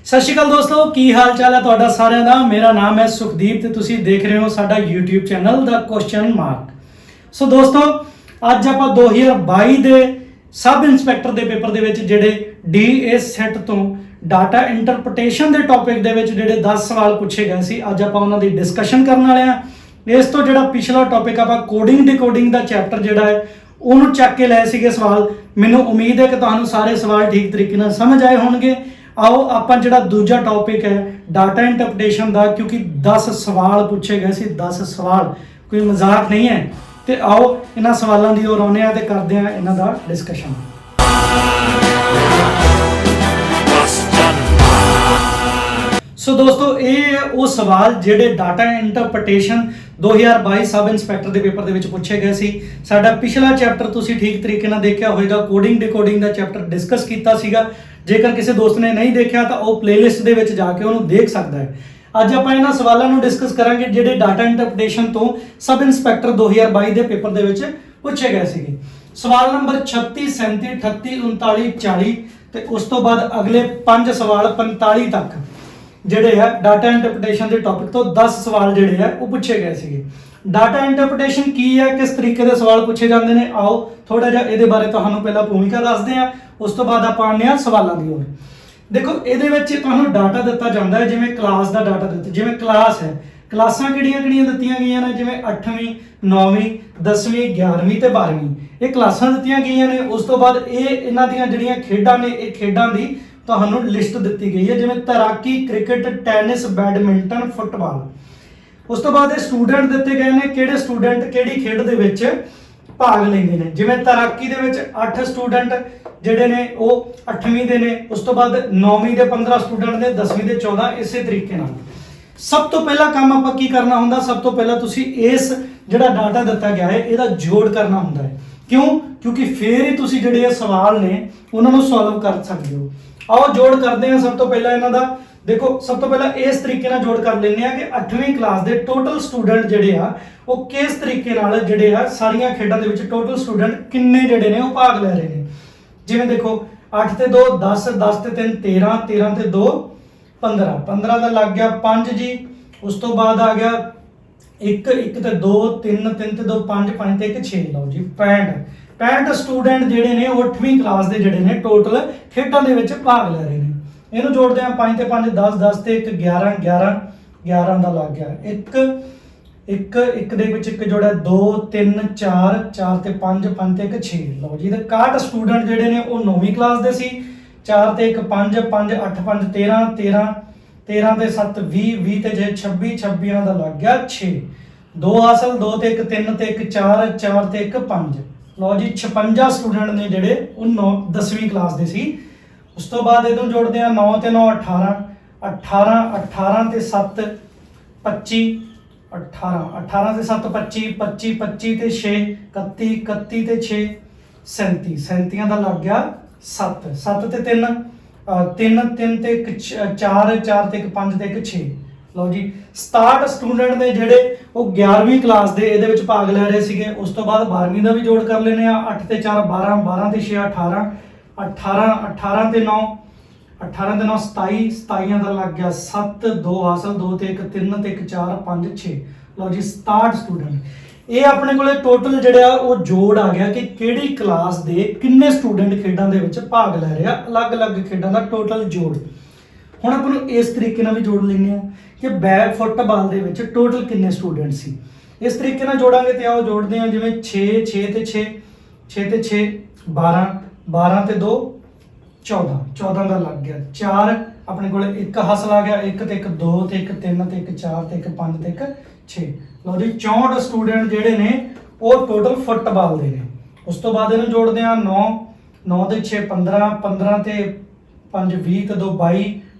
सत श्री अकाल दोस्तों, की हाल चाल है तुहाडा सारिਆਂ ਦਾ। मेरा नाम है सुखदीप ਤੇ ਤੁਸੀਂ देख रहे हो ਸਾਡਾ YouTube channel the question mark. So दोस्तों, ਅੱਜ ਆਪਾਂ 2022 ਦੇ ਸਬ ਇੰਸਪੈਕਟਰ ਦੇ ਪੇਪਰ ਦੇ ਵਿੱਚ ਜਿਹੜੇ DA ਸੈਟ ਤੋਂ ਡਾਟਾ ਇੰਟਰਪ੍ਰੀਟੇਸ਼ਨ ਦੇ ਟੌਪਿਕ ਦੇ ਵਿੱਚ ਜਿਹੜੇ 10 ਸਵਾਲ ਪੁੱਛੇ ਗਏ ਸੀ, ਅੱਜ ਆਪਾਂ ਉਹਨਾਂ ਦੀ ਡਿਸਕਸ਼ਨ ਕਰਨ ਵਾਲੇ ਆ। ਇਸ ਤੋਂ ਜਿਹੜਾ ਪਿਛਲਾ ਟੌਪਿਕ ਆਪਾਂ ਕੋਡਿੰਗ ਡਿਕੋਡਿੰਗ ਦਾ ਚੈਪਟਰ ਜਿਹੜਾ ਹੈ ਉਹਨੂੰ ਚੱਕ ਕੇ ਲਏ ਸੀਗੇ ਸਵਾਲ। ਮੈਨੂੰ ਉਮੀਦ ਹੈ ਕਿ ਤੁਹਾਨੂੰ ਸਾਰੇ ਸਵਾਲ ਠੀਕ ਤਰੀਕੇ ਨਾਲ ਸਮਝ ਆਏ ਹੋਣਗੇ। आओ आप जो दूजा टॉपिक है डाटा इंटरप्रिटेशन का, क्योंकि 10 सवाल पूछे गए थे, 10 सवाल कोई मजाक नहीं है। तो आओ इन्होंने सवालों की ओर आने तो करते हैं इन्हों का डिस्कशन। सो दोस्तों, ये वो सवाल जेडे डाटा इंटरप्रिटेशन 2022 सब इंस्पैक्टर के पेपर के पूछे गए सी। साडा पिछला चैप्टर तुसी ठीक तरीके नाल देखा होगा, कोडिंग डिकोडिंग का चैप्टर डिस्कस किया सीगा। जेकर किसी दोस्त ने नहीं देखा तो वह प्लेलिस्ट दे विच जाके उन्होंने देख सकता है। अज आपां इन्हां सवालों को डिस्कस करांगे जेडे डाटा इंटरप्रिटेशन तो सब इंस्पैक्टर 2022 के पेपर के विच पूछे गए थे। सवाल नंबर 36, 37, 38, 39, 40 ते उस तो बाद अगले 5 सवाल 45 तक ਜਿਹੜੇ ਹੈ डाटा इंटरप्रिटेशन के टॉपिक तो 10 सवाल ਜਿਹੜੇ ਹੈ ਉਹ ਪੁੱਛੇ ਗਏ ਸੀਗੇ। डाटा इंटरप्रिटेशन की है, किस तरीके के सवाल पूछे जाते हैं, आओ थोड़ा जिहा ਇਹਦੇ ਬਾਰੇ ਤੁਹਾਨੂੰ ਪਹਿਲਾਂ ਭੂਮਿਕਾ ਦੱਸਦੇ ਹਾਂ, ਉਸ ਤੋਂ ਬਾਅਦ ਆਪਾਂ ਆਉਂਦੇ ਹਾਂ ਸਵਾਲਾਂ ਦੀ ओर। देखो ਇਹਦੇ ਵਿੱਚ ਤੁਹਾਨੂੰ ਡਾਟਾ ਦਿੱਤਾ ਜਾਂਦਾ ਹੈ, ਜਿਵੇਂ ਕਲਾਸ ਦਾ ਡਾਟਾ ਦਿੱਤਾ, ਜਿਵੇਂ ਕਲਾਸ ਹੈ, ਕਲਾਸਾਂ ਕਿਹੜੀਆਂ-ਕਿਹੜੀਆਂ ਦਿੱਤੀਆਂ ਗਈਆਂ ਨੇ, ਜਿਵੇਂ 8ਵੀਂ 9ਵੀਂ 10ਵੀਂ 11ਵੀਂ ਤੇ 12ਵੀਂ ਇਹ ਕਲਾਸਾਂ ਦਿੱਤੀਆਂ ਗਈਆਂ ਨੇ। ਉਸ ਤੋਂ ਬਾਅਦ ਇਹ ਇਹਨਾਂ ਦੀਆਂ ਜਿਹੜੀਆਂ ਖੇਡਾਂ ਨੇ, ਇਹ ਖੇਡਾਂ ਦੀ ਤੁਹਾਨੂੰ ਲਿਸਟ ਦਿੱਤੀ ਗਈ ਹੈ, ਜਿਵੇਂ ਤੈਰਾਕੀ, ਕ੍ਰਿਕਟ, ਟੈਨਿਸ, ਬੈਡਮਿੰਟਨ, ਫੁੱਟਬਾਲ। ਉਸ ਤੋਂ ਬਾਅਦ ਇਹ ਸਟੂਡੈਂਟ ਦਿੱਤੇ ਗਏ ਨੇ, ਕਿਹੜੇ ਸਟੂਡੈਂਟ ਕਿਹੜੀ ਖੇਡ ਦੇ ਵਿੱਚ ਭਾਗ ਲੈਂਦੇ ਨੇ। ਜਿਵੇਂ ਤੈਰਾਕੀ ਦੇ ਵਿੱਚ 8 ਸਟੂਡੈਂਟ ਜਿਹੜੇ ਨੇ ਉਹ 8ਵੀਂ ਦੇ ਨੇ, ਉਸ ਤੋਂ ਬਾਅਦ 9ਵੀਂ ਦੇ 15 ਸਟੂਡੈਂਟ ਨੇ, 10ਵੀਂ ਦੇ 14, ਇਸੇ ਤਰੀਕੇ ਨਾਲ। ਸਭ ਤੋਂ ਪਹਿਲਾ ਕੰਮ ਆਪਾਂ ਕੀ ਕਰਨਾ ਹੁੰਦਾ, ਸਭ ਤੋਂ ਪਹਿਲਾਂ ਤੁਸੀਂ ਇਸ ਜਿਹੜਾ ਡਾਟਾ ਦਿੱਤਾ ਗਿਆ ਹੈ ਇਹਦਾ ਜੋੜ ਕਰਨਾ ਹੁੰਦਾ ਹੈ। ਕਿਉਂ? ਕਿਉਂਕਿ ਫੇਰ ਹੀ ਤੁਸੀਂ ਜਿਹੜੇ ਇਹ ਸਵਾਲ ਨੇ ਉਹਨਾਂ ਨੂੰ ਸੋਲਵ ਕਰ ਸਕਦੇ ਹੋ। आओ जोड़ करते हैं। सब तो पहला इन्हां दा देखो, सब तो पहला इस तरीके नाल जोड़ कर लेने आ कि 8वीं क्लास के टोटल स्टूडेंट जिहड़े आ वो किस तरीके नाल जिहड़े आ सारियां खेडां दे विच टोटल स्टूडेंट किन्ने जिहड़े ने वो भाग ले रहे हैं। जिवें देखो 8 ते 2 10, 10 ते 3 13, 13 ते 2 15, 15 दा लग गया 5 जी। उस तो बाद आ गया 1, 1 ते 2 3, 3 ते 2 5, 5 ते 1 6। लो जी 65 स्टूडेंट ਜਿਹੜੇ ਨੇ 8ਵੀਂ ਕਲਾਸ ਦੇ ਜਿਹੜੇ ਨੇ ਟੋਟਲ ਖੇਡਾਂ ਦੇ ਵਿੱਚ ਭਾਗ ਲੈ ਰਹੇ ਨੇ। ਇਹਨੂੰ ਜੋੜਦੇ ਆ 5 ਤੇ 5 10, 10 ਤੇ 1 11, 11 11 ਦਾ ਲੱਗ ਗਿਆ 1 1 1 ਦੇ ਵਿੱਚ 1 ਜੋੜਿਆ 2 3 4 4 ਤੇ 5 5 ਤੇ 1 6। ਲਓ ਜੀ, ਤੇ 61 ਸਟੂਡੈਂਟ ਜਿਹੜੇ ਨੇ ਉਹ 9ਵੀਂ ਕਲਾਸ ਦੇ ਸੀ। 4 ਤੇ 1 5 5 8 5 13 13 13 ਤੇ 7 20 20 ਤੇ 26 26 ਦਾ ਲੱਗ ਗਿਆ 6। 2 ਹਾਸਲ 2 ਤੇ 1 3 ਤੇ 1 4 4 ਤੇ 1 5। लो जी 56 स्टूडेंट ने ਜਿਹੜੇ ਉਹ 10ਵੀਂ ਕਲਾਸ ਦੇ ਸੀ। ਉਸ ਤੋਂ ਬਾਅਦ ਇਹਨੂੰ ਜੋੜਦੇ ਆ 9 ਤੇ 9 18 18 18 ਤੇ 7 25 18 18 ਤੇ 7 25 25 25 ਤੇ 6 31 31 ਤੇ 6 37 37 ਦਾ ਲੱਗ ਗਿਆ 7 7 ਤੇ 3 3 3 ਤੇ 4 4 ਤੇ 5 ਤੇ 6। लो जी 67 स्टूडेंट ने ਜਿਹੜੇ ਉਹ 11ਵੀਂ ਕਲਾਸ ਦੇ ਇਹਦੇ ਵਿੱਚ ਭਾਗ ਲੈ ਰਹੇ ਸੀਗੇ। ਉਸ ਤੋਂ ਬਾਅਦ 12ਵੀਂ ਦਾ ਵੀ ਜੋੜ ਕਰ ਲੈਨੇ ਆ 8 ਤੇ 4 12 12 ਤੇ 6 18 18 18 ਤੇ 9 18 ਤੇ 9 27 27 ਦਾ ਲੱਗ ਗਿਆ 7 2 ਹਾਸਲ 2 ਤੇ 1 3 ਤੇ 1 4 5 6। ਲਓ ਜੀ 67 ਸਟੂਡੈਂਟ। ਇਹ ਆਪਣੇ ਕੋਲੇ ਟੋਟਲ ਜਿਹੜਾ ਉਹ ਜੋੜ ਆ ਗਿਆ ਕਿ ਕਿਹੜੀ ਕਲਾਸ ਦੇ ਕਿੰਨੇ ਸਟੂਡੈਂਟ ਖੇਡਾਂ ਦੇ ਵਿੱਚ ਭਾਗ ਲੈ ਰਹੇ ਆ, ਅਲੱਗ-ਅਲੱਗ ਖੇਡਾਂ ਦਾ ਟੋਟਲ ਜੋੜ। ਹੁਣ ਆਪਾਂ ਨੂੰ ਇਸ ਤਰੀਕੇ ਨਾਲ ਵੀ ਜੋੜ ਲੈਂਦੇ ਆ ਕਿ ਬੈਟ ਫੁੱਟਬਾਲ ਦੇ ਵਿੱਚ ਟੋਟਲ ਕਿੰਨੇ ਸਟੂਡੈਂਟ ਸੀ। ਇਸ ਤਰੀਕੇ ਨਾਲ ਜੋੜਾਂਗੇ ਤੇ ਆਓ ਜੋੜਦੇ ਆ। ਜਿਵੇਂ 6 6 ਤੇ 6 6 ਤੇ 6 12 12 ਤੇ 2 14 14 ਦਾ ਲੱਗ ਗਿਆ 4। ਆਪਣੇ ਕੋਲ ਇੱਕ ਹਾਸਲ ਆ ਗਿਆ 1 ਤੇ 1 2 ਤੇ 1 3 ਤੇ 1 4 ਤੇ 1 5 ਤੇ 1 6। ਲਓ ਜੀ 64 ਸਟੂਡੈਂਟ ਜਿਹੜੇ ਨੇ ਉਹ ਟੋਟਲ ਫੁੱਟਬਾਲ ਦੇ ਨੇ। ਉਸ ਤੋਂ ਬਾਅਦ ਇਹਨੂੰ ਜੋੜਦੇ ਆ 9 9 ਤੇ 6 15 15 ਤੇ 5 20 ਤੇ 2 22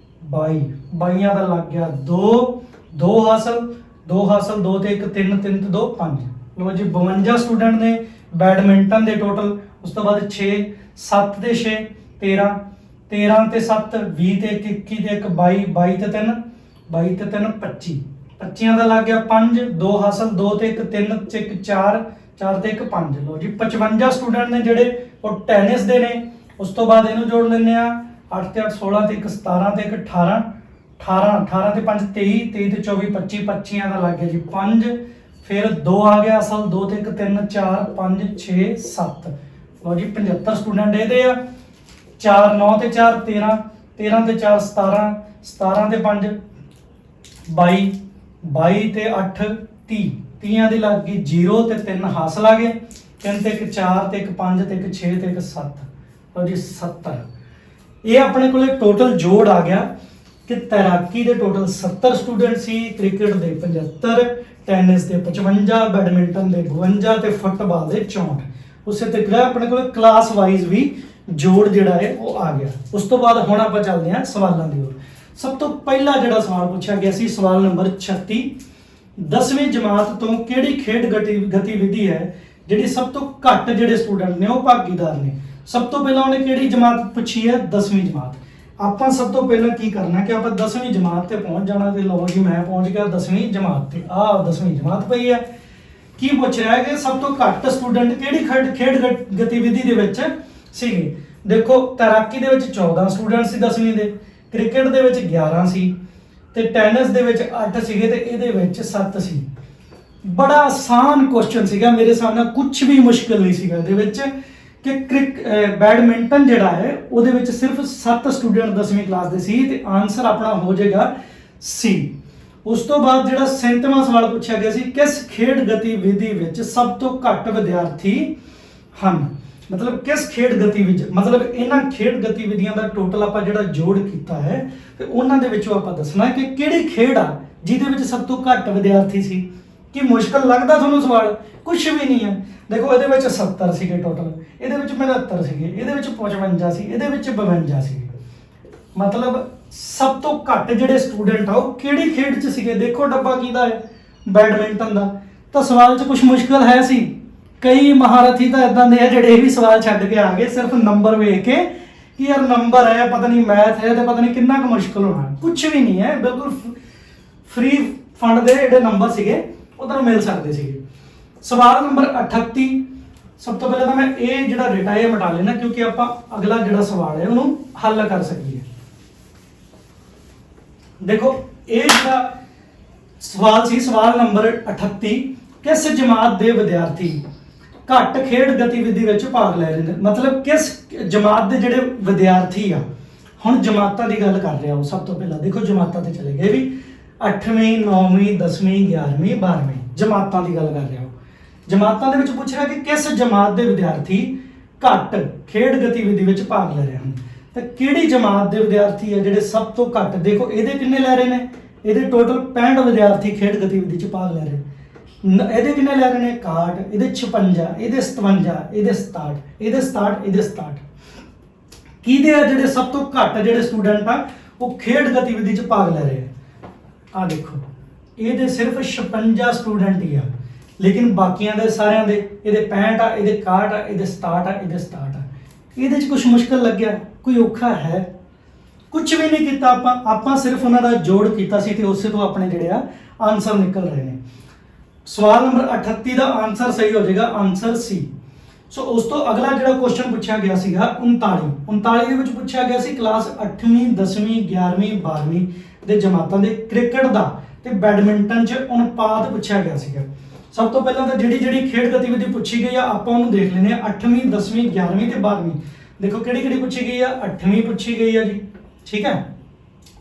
22 22 ਦਾ ਲੱਗ ਗਿਆ 2 2 ਹਾਸਲ 2 ਤੇ 1 3 3 ਤੇ 2 5। ਲੋ ਜੀ 52 ਸਟੂਡੈਂਟ ਨੇ ਬੈਡਮਿੰਟਨ ਦੇ ਟੋਟਲ। ਉਸ ਤੋਂ ਬਾਅਦ 6 7 ਤੇ 6 13 13 ਤੇ 7 20 ਤੇ 1 21 ਤੇ 1 22 22 ਤੇ 3 22 ਤੇ 3 25 25 ਦਾ ਲੱਗ ਗਿਆ 5 2 ਹਾਸਲ 2 ਤੇ 1 3 ਤੇ 1 4 4 ਤੇ 1 5। ਲੋ ਜੀ 55 ਸਟੂਡੈਂਟ ਨੇ ਜਿਹੜੇ ਉਹ ਟੈਨਿਸ ਦੇ ਨੇ। ਉਸ ਤੋਂ ਬਾਅਦ ਇਹਨੂੰ ਜੋੜ ਲੈਂਦੇ ਆ 8 ਤੇ 8 16 ਤੇ 1 17 ਤੇ 1 18 18 18 ਤੇ 5 23 23 ਤੇ 24 25 25 ਦਾ ਲੱਗ ਗਿਆ ਜੀ 5 ਫਿਰ 2 ਆ ਗਿਆ ਅਸਲ 2 ਤੇ 1 3 4 5 6 7 ਲਓ ਜੀ 75 ਸਟੂਡੈਂਟ ਇਹਦੇ ਆ 4 9 ਤੇ 4 13 13 ਤੇ 4 17 17 ਤੇ 5 22 22 ਤੇ 8 30 30 ਦੀ ਲੱਗ ਗਈ 0 ਤੇ 3 ਹਾਸਲ ਆ ਗਏ 3 ਤੇ 1 4 ਤੇ 1 5 ਤੇ 1 6 ਤੇ 1 7 ਲਓ ਜੀ 70 ਇਹ ਆਪਣੇ ਕੋਲੇ ਟੋਟਲ ਜੋੜ ਆ ਗਿਆ ਕਿ ਤੈਰਾਕੀ ਦੇ ਟੋਟਲ 70 ਸਟੂਡੈਂਟ ਸੀ, ਕ੍ਰਿਕਟ ਦੇ 75, ਟੈਨਿਸ ਦੇ 55, ਬੈਡਮਿੰਟਨ ਦੇ 52 ਤੇ ਫੁੱਟਬਾਲ ਦੇ 64। ਉਸੇ ਤਰੀਕੇ ਆਪਣੇ ਕੋਲ ਕਲਾਸ ਵਾਈਜ਼ ਵੀ ਜੋੜ ਜਿਹੜਾ ਹੈ ਉਹ ਆ ਗਿਆ। ਉਸ ਤੋਂ ਬਾਅਦ ਹੁਣ ਆਪਾਂ ਚੱਲਦੇ ਹਾਂ ਸਵਾਲਾਂ ਦੀ ओर। ਸਭ ਤੋਂ ਪਹਿਲਾ ਜਿਹੜਾ ਸਵਾਲ ਪੁੱਛਿਆ ਗਿਆ ਸੀ ਸਵਾਲ ਨੰਬਰ 36, 10ਵੀਂ ਜਮਾਤ ਤੋਂ ਕਿਹੜੀ ਖੇਡ ਗਤੀਵਿਧੀ ਹੈ ਜਿਹੜੀ ਸਭ ਤੋਂ ਘੱਟ ਜਿਹੜੇ ਸਟੂਡੈਂਟ ਨੇ ਉਹ ਭਾਗੀਦਾਰ ਨੇ। ਸਭ ਤੋਂ ਪਹਿਲਾਂ ਉਹਨੇ ਕਿਹੜੀ ਜਮਾਤ ਪੁੱਛੀ ਹੈ? 10ਵੀਂ ਜਮਾਤ। ਆਪਾਂ ਸਭ ਤੋਂ ਪਹਿਲਾਂ ਕੀ ਕਰਨਾ ਕਿ ਆਪਾਂ 10ਵੀਂ ਜਮਾਤ ਤੇ ਪਹੁੰਚ ਜਾਣਾ ਤੇ ਲਓ ਜੀ ਮੈਂ ਪਹੁੰਚ ਗਿਆ 10ਵੀਂ ਜਮਾਤ ਤੇ। ਆਹ 10ਵੀਂ ਜਮਾਤ ਪਈ ਹੈ। ਕੀ ਪੁੱਛ ਰਿਹਾ ਹੈ ਕਿ ਸਭ ਤੋਂ ਘੱਟ ਸਟੂਡੈਂਟ ਕਿਹੜੀ ਖੇਡ ਗਤੀਵਿਧੀ ਦੇ ਵਿੱਚ ਸੀਗੇ। ਦੇਖੋ ਤੈਰਾਕੀ ਦੇ ਵਿੱਚ 14 ਸਟੂਡੈਂਟ ਸੀ 10ਵੀਂ ਦੇ, ਕ੍ਰਿਕਟ ਦੇ ਵਿੱਚ 11 ਸੀ ਤੇ ਟੈਨਿਸ ਦੇ ਵਿੱਚ 8 ਸੀਗੇ ਤੇ ਇਹਦੇ ਵਿੱਚ 7 ਸੀ। ਬੜਾ ਆਸਾਨ ਕੁਐਸਚਨ ਸੀਗਾ, ਮੇਰੇ ਹਿਸਾਬ ਨਾਲ ਕੁਝ ਵੀ ਮੁਸ਼ਕਿਲ ਨਹੀਂ ਸੀਗਾ ਇਹਦੇ ਵਿੱਚ ਕਿ ਬੈਡਮਿੰਟਨ ਜਿਹੜਾ ਹੈ ਉਹਦੇ ਵਿੱਚ ਸਿਰਫ 7 ਸਟੂਡੈਂਟ 10ਵੀਂ ਕਲਾਸ ਦੇ ਸੀ ਤੇ ਆਨਸਰ ਆਪਣਾ ਹੋ ਜਾਏਗਾ ਸੀ। ਉਸ ਤੋਂ ਬਾਅਦ ਜਿਹੜਾ 37ਵਾਂ ਸਵਾਲ ਪੁੱਛਿਆ ਗਿਆ ਸੀ ਕਿਸ ਖੇਡ ਗਤੀਵਿਧੀ ਵਿੱਚ ਸਭ ਤੋਂ ਘੱਟ ਵਿਦਿਆਰਥੀ ਹਨ। ਮਤਲਬ ਕਿਸ ਖੇਡ ਗਤੀਵਿਧੀ, ਮਤਲਬ ਇਹਨਾਂ ਖੇਡ ਗਤੀਵਿਧੀਆਂ ਦਾ ਟੋਟਲ ਆਪਾਂ ਜਿਹੜਾ ਜੋੜ ਕੀਤਾ ਹੈ ਤੇ ਉਹਨਾਂ ਦੇ ਵਿੱਚੋਂ ਆਪਾਂ ਦੱਸਣਾ ਕਿ ਕਿਹੜੀ ਖੇਡ ਆ ਜਿਹਦੇ ਵਿੱਚ ਸਭ ਤੋਂ ਘੱਟ ਵਿਦਿਆਰਥੀ ਸੀ। ਕੀ ਮੁਸ਼ਕਲ ਲੱਗਦਾ ਤੁਹਾਨੂੰ ਸਵਾਲ? ਕੁਝ ਵੀ ਨਹੀਂ ਹੈ। ਦੇਖੋ ਇਹਦੇ ਵਿੱਚ 70 ਸੀਗੇ ਟੋਟਲ, ਇਹਦੇ ਵਿੱਚ 75 ਸੀਗੇ, ਇਹਦੇ ਵਿੱਚ 55 ਸੀ, ਇਹਦੇ ਵਿੱਚ 52 ਸੀਗੇ। ਮਤਲਬ ਸਭ ਤੋਂ ਘੱਟ ਜਿਹੜੇ ਸਟੂਡੈਂਟ ਆ ਉਹ ਕਿਹੜੀ ਖੇਡ 'ਚ ਸੀਗੇ। ਦੇਖੋ ਡੱਬਾ ਕਿਹਦਾ ਹੈ? ਬੈਡਮਿੰਟਨ ਦਾ। ਤਾਂ ਸਵਾਲ 'ਚ ਕੁਝ ਮੁਸ਼ਕਲ ਹੈ ਸੀ। ਕਈ ਮਹਾਰਥੀ ਤਾਂ ਇਦਾਂ ਦੇ ਆ ਜਿਹੜੇ ਇਹ ਵੀ ਸਵਾਲ ਛੱਡ ਕੇ ਆ ਗਏ ਸਿਰਫ ਨੰਬਰ ਵੇਖ ਕੇ ਕਿ ਯਾਰ ਨੰਬਰ ਹੈ, ਪਤਾ ਨਹੀਂ ਮੈਥ ਹੈ ਤੇ ਪਤਾ ਨਹੀਂ ਕਿੰਨਾ ਕੁ ਮੁਸ਼ਕਲ ਹੋਣਾ। ਕੁਝ ਵੀ ਨਹੀਂ ਹੈ, ਬਿਲਕੁਲ ਫ੍ਰੀ ਫੰਡ ਦੇ ਜਿਹੜੇ ਨੰਬਰ ਸੀਗੇ ਉਧਰ ਮਿਲ ਸਕਦੇ ਸੀਗੇ। ਸਵਾਲ ਨੰਬਰ 38, ਸਭ ਤੋਂ ਪਹਿਲਾਂ ਤਾਂ ਮੈਂ ਇਹ ਜਿਹੜਾ ਡੇਟਾ ਇਹ ਮਿਟਾ ਲੈਣਾ ਕਿਉਂਕਿ ਆਪਾਂ ਅਗਲਾ ਜਿਹੜਾ ਸਵਾਲ ਹੈ ਉਹਨੂੰ ਹੱਲ ਕਰ ਸਕੀਏ। ਦੇਖੋ ਇਹ ਜਿਹੜਾ ਸਵਾਲ ਸੀ ਸਵਾਲ ਨੰਬਰ 38, ਕਿਸ ਜਮਾਤ ਦੇ ਵਿਦਿਆਰਥੀ ਘੱਟ ਖੇਡ ਗਤੀਵਿਧੀ ਵਿੱਚ ਭਾਗ ਲੈ ਰਹੇ ਨੇ। ਮਤਲਬ ਕਿਸ ਜਮਾਤ ਦੇ ਜਿਹੜੇ ਵਿਦਿਆਰਥੀ ਆ। ਹੁਣ ਜਮਾਤਾਂ ਦੀ ਗੱਲ ਕਰ ਰਿਹਾ ਉਹ। ਸਭ ਤੋਂ ਪਹਿਲਾਂ ਦੇਖੋ ਜਮਾਤਾਂ ਤੇ ਚਲੇ ਗਏ ਵੀ 8ਵੀਂ 9ਵੀਂ 10ਵੀਂ 11ਵੀਂ 12ਵੀਂ ਜਮਾਤਾਂ ਦੀ ਗੱਲ ਕਰ ਰਿਹਾ ਉਹ। ਜਮਾਤਾਂ ਦੇ ਵਿੱਚ ਪੁੱਛ ਰਿਹਾ ਕਿ ਕਿਸ ਜਮਾਤ ਦੇ ਵਿਦਿਆਰਥੀ ਘੱਟ ਖੇਡ ਗਤੀਵਿਧੀ ਵਿੱਚ ਭਾਗ ਲੈ ਰਹੇ ਹਨ। ਤਾਂ ਕਿਹੜੀ ਜਮਾਤ ਦੇ ਵਿਦਿਆਰਥੀ ਹੈ ਜਿਹੜੇ ਸਭ ਤੋਂ ਘੱਟ। ਦੇਖੋ ਇਹਦੇ ਕਿੰਨੇ ਲੈ ਰਹੇ ਨੇ? ਇਹਦੇ ਟੋਟਲ 65 ਵਿਦਿਆਰਥੀ ਖੇਡ ਗਤੀਵਿਧੀ 'ਚ ਭਾਗ ਲੈ ਰਹੇ। ਇਹਦੇ ਕਿੰਨੇ ਲੈ ਰਹੇ ਨੇ? 61, ਇਹਦੇ 56, ਇਹਦੇ 57, ਇਹਦੇ 67, ਇਹਦੇ 67, ਇਹਦੇ 67। ਕਿਹਦੇ ਆ ਜਿਹੜੇ ਸਭ ਤੋਂ ਘੱਟ ਜਿਹੜੇ ਸਟੂਡੈਂਟ ਆ ਉਹ ਖੇਡ ਗਤੀਵਿਧੀ 'ਚ ਭਾਗ ਲੈ ਰਹੇ ਆ। ਦੇਖੋ ਇਹਦੇ ਸਿਰਫ 56 ਸਟੂਡੈਂਟ ਹੀ ਆ, ਲੇਕਿਨ ਬਾਕੀਆਂ ਦੇ ਸਾਰਿਆਂ ਦੇ ਇਹਦੇ 65 ਆ, ਇਹਦੇ 61 ਆ, ਇਹਦੇ 67 ਆ, ਇਹਦੇ 67 ਆ। ਇਹਦੇ 'ਚ ਕੁਝ ਮੁਸ਼ਕਲ ਲੱਗਿਆ? ਕੋਈ ਔਖਾ ਹੈ? ਕੁਝ ਵੀ ਨਹੀਂ ਕੀਤਾ ਆਪਾਂ ਸਿਰਫ ਉਹਨਾਂ ਦਾ ਜੋੜ ਕੀਤਾ ਸੀ ਤੇ ਉਸੇ ਤੋਂ ਆਪਣੇ ਜਿਹੜੇ ਆ ਆਨਸਰ ਨਿਕਲ ਰਹੇ ਨੇ। ਸਵਾਲ ਨੰਬਰ 38 ਦਾ ਆਨਸਰ ਸਹੀ ਹੋ ਜਾਏਗਾ, ਆਨਸਰ ਸੀ। ਸੋ ਉਸ ਤੋਂ ਅਗਲਾ ਜਿਹੜਾ ਕੁਐਸਚਨ ਪੁੱਛਿਆ ਗਿਆ ਸੀਗਾ 39 ਦੇ ਵਿੱਚ ਪੁੱਛਿਆ ਗਿਆ ਸੀ ਕਲਾਸ 8ਵੀਂ 10ਵੀਂ 11ਵੀਂ 12ਵੀਂ ਦੇ ਜਮਾਤਾਂ ਦੇ ਕ੍ਰਿਕਟ ਦਾ ਤੇ ਬੈਡਮਿੰਟਨ 'ਚ ਅਨੁਪਾਤ ਪੁੱਛਿਆ ਗਿਆ ਸੀਗਾ। ਸਭ ਤੋਂ ਪਹਿਲਾਂ ਤਾਂ ਜਿਹੜੀ ਖੇਡ ਗਤੀਵਿਧੀ ਪੁੱਛੀ ਗਈ ਆ ਆਪਾਂ ਉਹਨੂੰ ਦੇਖ ਲੈਂਦੇ ਆ 8ਵੀਂ 10ਵੀਂ 11ਵੀਂ ਤੇ 12ਵੀਂ। ਦੇਖੋ ਕਿਹੜੀ ਪੁੱਛੀ ਗਈ ਆ? 8ਵੀਂ ਪੁੱਛੀ ਗਈ ਆ ਜੀ, ਠੀਕ ਹੈ।